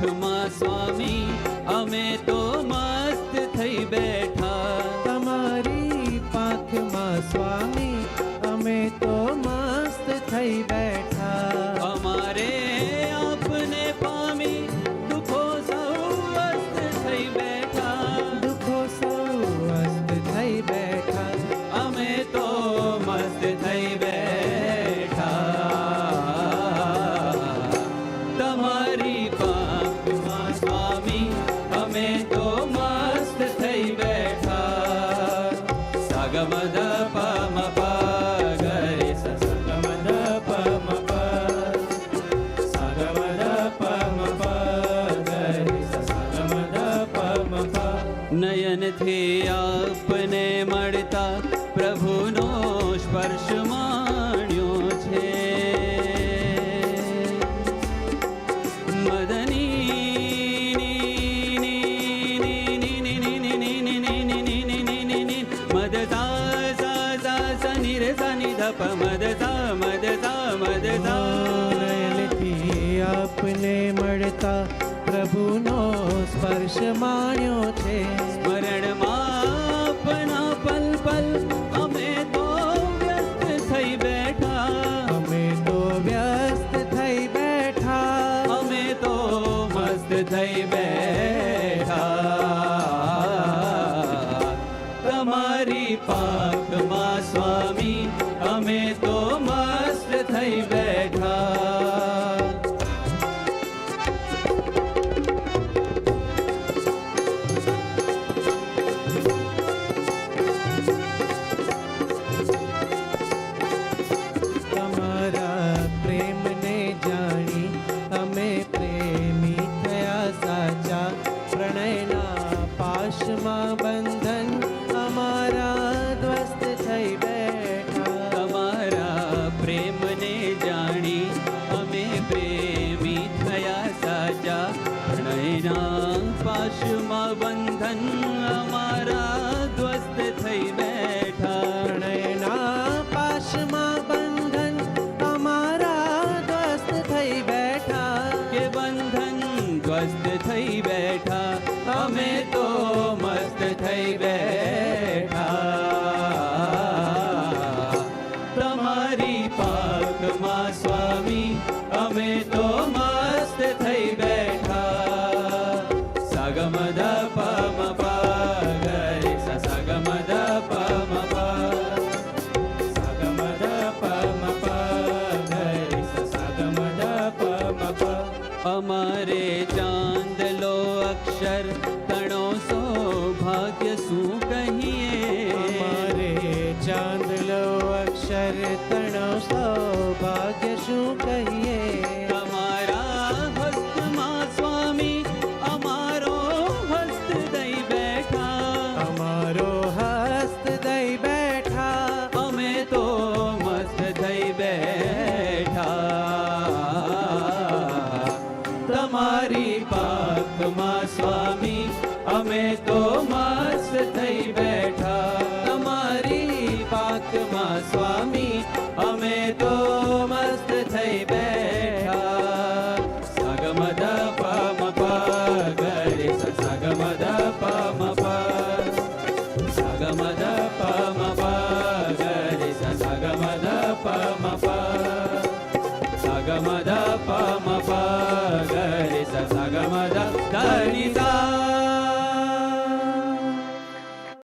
પાંખમાં સ્વામી અમે તો મસ્ત થઈ બેઠા. તમારી પાંખમાં સ્વામી અમે તો મસ્ત થઈ બેઠા. અમારે આપને પામી દુઃખો સૌ અસ્ત થઈ બેઠા. દુઃખો સૌ અસ્ત થઈ બેઠા. અમે તો મસ્ત થઈ બેઠા. તમારી પાંખમાં સ્વામી અમે તો મસ્ત થઈ બેઠા. સાગમદ પમ પ ગરે સ સાગમદ પમ પ સાગમદ પમ પ ગરે સ સાગમદ પમ પ. નયનથી આપને મળતા પ્રભુનો સ્પર્શ માણ્યો છે. નયનથી આપને મળતા પ્રભુનો સ્પર્શ માણ્યો છે. સ્મરણમાં આપના પલ પલ અમે તો વ્યસ્ત થઈ બેઠા. અમે તો વ્યસ્ત થઈ બેઠા. અમે તો મસ્ત થઈ બેઠા. તમારી પાંખમાં સ્વામી અમે તો મસ્ત થઈ બેઠા. તમારા પ્રેમને જાણી અમે પ્રેમી થયા સાચા. પ્રણયના પાશમાં બંધન અમારા ધ્વસ્ત થઈ બેઠા. તમારા પ્રેમને જાણી અમે પ્રેમી થયા સાચા. પ્રણયના પાશમાં બંધન અમારા ધ્વસ્ત થઈ બેઠા. પ્રણયના પાશમાં બંધન અમારા ધ્વસ્ત થઈ બેઠા. કે બંધન ધ્વસ્ત થઈ બેઠા. અમે તો મસ્ત થઈ બેઠા. તમારી પાંખમાં સ્વામી અમે તો મસ્ત થઈ બેઠા. સાગમદ પમ પ ગરે સ સાગમદ પમ પ સાગમદ પમ પ ગરે સ સાગમદ પમ પ. અમારે ચાંદલો અક્ષર તણો સૌભાગ્ય શું કહીએ. અમારે ચાંદલો અક્ષર તણો સૌભાગ્ય શું કહીએ. તમારા હસ્તમાં સ્વામી અમારો હસ્ત દઈ બેઠા. અમારો હસ્ત દઈ બેઠા. અમે તો મસ્ત થઈ બેઠા. તમારી પાંખમાં સ્વામી અમે તો મસ્ત થઈ બેઠા. તમારી પાંખમાં સ્વામી અમે તો મસ્ત થઈ બેઠા. સાગમદ પમ પ ગરે સ સાગમદ પમ પ સાગમદ પમ પ ગરે સ સાગમદ પમ પ સાગમદ